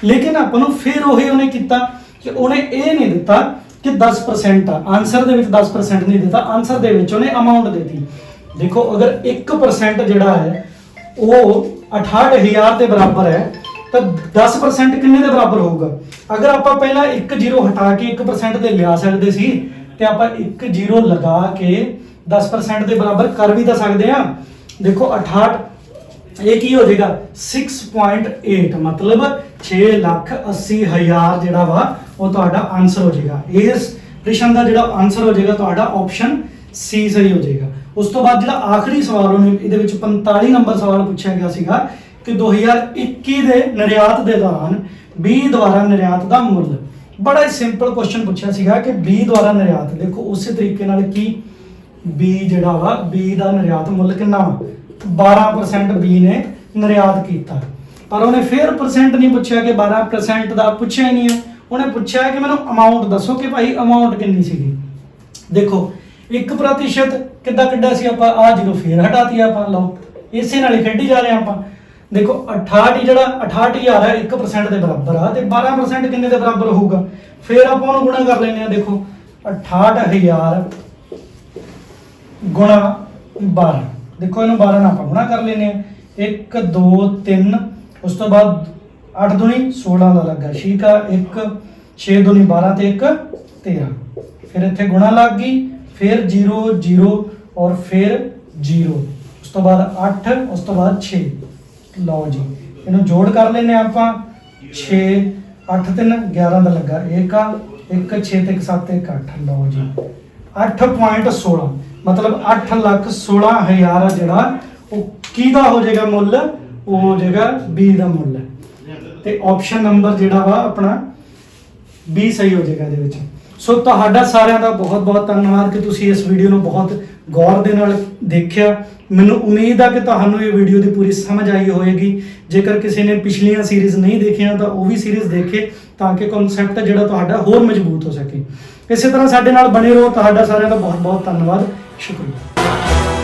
ਲੇਕਿਨ ਆਪਾਂ ਨੂੰ ਫਿਰ ਉਹਨੇ ਕੀਤਾ ਕਿ ਉਹਨੇ ਇਹ ਨਹੀਂ ਦਿੱਤਾ ਕਿ 10% ਆ, ਆਨਸਰ ਦੇ ਵਿੱਚ 10% ਨਹੀਂ ਦਿੱਤਾ, ਆਨਸਰ ਦੇ ਵਿੱਚ ਉਹਨੇ ਅਮਾਉਂਟ ਦਿੱਤੀ। ਦੇਖੋ ਅਗਰ 1% ਜਿਹੜਾ ਹੈ ਉਹ 68000 ਦੇ ਬਰਾਬਰ ਹੈ ਤਾਂ 10% ਕਿੰਨੇ ਦੇ ਬਰਾਬਰ ਹੋਊਗਾ। ਅਗਰ ਆਪਾਂ ਪਹਿਲਾਂ 1 0 ਹਟਾ ਕੇ 1% ਦੇ ਲਿਆ ਸਕਦੇ ਸੀ ਤੇ ਆਪਾਂ 1 0 ਲਗਾ ਕੇ 10% ਦੇ ਬਰਾਬਰ ਕਰ ਵੀ ਤਾਂ ਸਕਦੇ ਆ। ਦੇਖੋ 68 ਇਹ ਕੀ ਹੋ ਜਾਏਗਾ 6.8 ਮਤਲਬ 6,80,000 ਜਿਹੜਾ ਵਾ ਉਹ ਤੁਹਾਡਾ ਆਨਸਰ ਹੋ ਜਾਏਗਾ। ਇਸ ਪ੍ਰਸ਼ਨ ਦਾ ਜਿਹੜਾ ਆਨਸਰ ਹੋ ਜਾਏਗਾ ਤੁਹਾਡਾ ਆਪਸ਼ਨ ਸੀ ਸਹੀ ਹੋ ਜਾਏਗਾ। ਉਸ ਤੋਂ ਬਾਅਦ ਜਿਹੜਾ ਆਖਰੀ ਸਵਾਲ ਉਹਨੇ ਇਹਦੇ ਵਿੱਚ 45 ਨੰਬਰ ਸਵਾਲ ਪੁੱਛਿਆ ਗਿਆ ਸੀਗਾ ਕਿ 2021 ਦੇ ਨਿਰਯਾਤ ਦੇ ਦੌਰਾਨ B ਦੁਆਰਾ ਨਿਰਯਾਤ ਦਾ ਮੁੱਲ। ਬੜਾ ਹੀ ਸਿੰਪਲ ਕੁਐਸਚਨ ਪੁੱਛਿਆ ਸੀਗਾ ਕਿ B ਦੁਆਰਾ ਨਿਰਯਾਤ। ਦੇਖੋ ਉਸੇ ਤਰੀਕੇ ਨਾਲ ਕੀ B ਜਿਹੜਾ ਵਾ B ਦਾ ਨਿਰਯਾਤ ਮੁੱਲ ਕਿੰਨਾ ਵਾ 12% B ਨੇ ਨਿਰਯਾਤ ਕੀਤਾ। ਪਰ ਉਹਨੇ ਫਿਰ ਪਰਸੈਂਟ ਨਹੀਂ ਪੁੱਛਿਆ ਕਿ 12% ਦਾ ਪੁੱਛਿਆ ਹੀ ਨਹੀਂ ਹੈ। ਉਹਨੇ ਪੁੱਛਿਆ ਕਿ ਮੈਨੂੰ ਅਮਾਉਂਟ ਦੱਸੋ ਕਿ ਭਾਈ ਅਮਾਉਂਟ ਕਿੰਨੀ ਸੀਗੀ। ਦੇਖੋ 1% ਕਿੱਦਾਂ ਕੱਢਿਆ ਸੀ ਆਪਾਂ, ਆ ਜਦੋਂ ਫੇਰ ਹਟਾਤੀ ਆਪਾਂ, ਲਓ ਇਸੇ ਨਾਲ ਹੀ ਖੇਡੀ ਜਾ ਰਹੇ ਆਪਾਂ। ਦੇਖੋ 68 ਜਿਹੜਾ 68000 ਹੈ 1% ਦੇ ਬਰਾਬਰ ਆ ਤੇ 12% ਕਿੰਨੇ ਦੇ ਬਰਾਬਰ ਹੋਊਗਾ। ਫਿਰ ਆਪਾਂ ਉਹਨੂੰ ਗੁਣਾ ਕਰ ਲੈਂਦੇ ਆ। ਦੇਖੋ 68000 ਗੁਣਾ 12, ਦੇਖੋ ਇਹਨੂੰ 12 ਨਾਲ ਆਪਾਂ ਗੁਣਾ ਕਰ ਲੈਂਦੇ ਆ। 1 2 3 ਉਸ ਤੋਂ ਬਾਅਦ 8 ਦੂਣੀ 16 ਦਾ ਲੱਗਾ ਠੀਕ ਆ, 1 6 ਦੂਣੀ 12 ਤੇ 1 13। ਫਿਰ ਇੱਥੇ ਗੁਣਾ ਲੱਗ ਗਈ, ਫਿਰ 0 0 ਔਰ ਫਿਰ 0, ਉਸ ਤੋਂ ਬਾਅਦ 8, ਉਸ ਤੋਂ ਬਾਅਦ 6। ਲਓ ਜੀ ਇਹਨੂੰ ਜੋੜ ਕਰ ਲੈਨੇ ਆਪਾਂ। 6 8 3 11 ਦਾ ਲੱਗਾ 1 ਆ, 1 6 ਤੇ 1 7 1 8। ਲਓ ਜੀ 8.16 ਮਤਲਬ 8,16,000 ਜਿਹੜਾ ਉਹ ਕਿਹਦਾ ਹੋ ਜਾਏਗਾ ਮੁੱਲ, ਉਹ ਹੋ ਜਾਏਗਾ B ਦਾ ਮੁੱਲ ਤੇ ਆਪਸ਼ਨ ਨੰਬਰ ਜਿਹੜਾ ਵਾ ਆਪਣਾ B ਸਹੀ ਹੋ ਜਾਏਗਾ ਇਹਦੇ ਵਿੱਚ। ਸੋ ਤੁਹਾਡਾ ਸਾਰਿਆਂ ਦਾ ਬਹੁਤ ਬਹੁਤ ਧੰਨਵਾਦ ਕਿ ਤੁਸੀਂ ਇਸ ਵੀਡੀਓ ਨੂੰ ਬਹੁਤ ਗੌਰ ਦੇ ਨਾਲ ਦੇਖਿਆ। ਮੈਨੂੰ ਉਮੀਦ ਆ ਕਿ ਤੁਹਾਨੂੰ ਇਹ ਵੀਡੀਓ ਦੀ ਪੂਰੀ ਸਮਝ ਆਈ ਹੋਵੇਗੀ। ਜੇਕਰ ਕਿਸੇ ਨੇ ਪਿਛਲੀਆਂ ਸੀਰੀਜ਼ ਨਹੀਂ ਦੇਖੀਆਂ ਤਾਂ ਉਹ ਵੀ ਸੀਰੀਜ਼ ਦੇਖੇ ਤਾਂ ਕਿ ਕਨਸੈਪਟ ਜਿਹੜਾ ਤੁਹਾਡਾ ਹੋਰ ਮਜ਼ਬੂਤ ਹੋ ਸਕੇ। ਇਸੇ ਤਰ੍ਹਾਂ ਸਾਡੇ ਨਾਲ ਬਣੇ ਰਹੋ। ਤੁਹਾਡਾ ਸਾਰਿਆਂ ਦਾ ਬਹੁਤ ਬਹੁਤ ਧੰਨਵਾਦ, ਸ਼ੁਕਰੀਆ।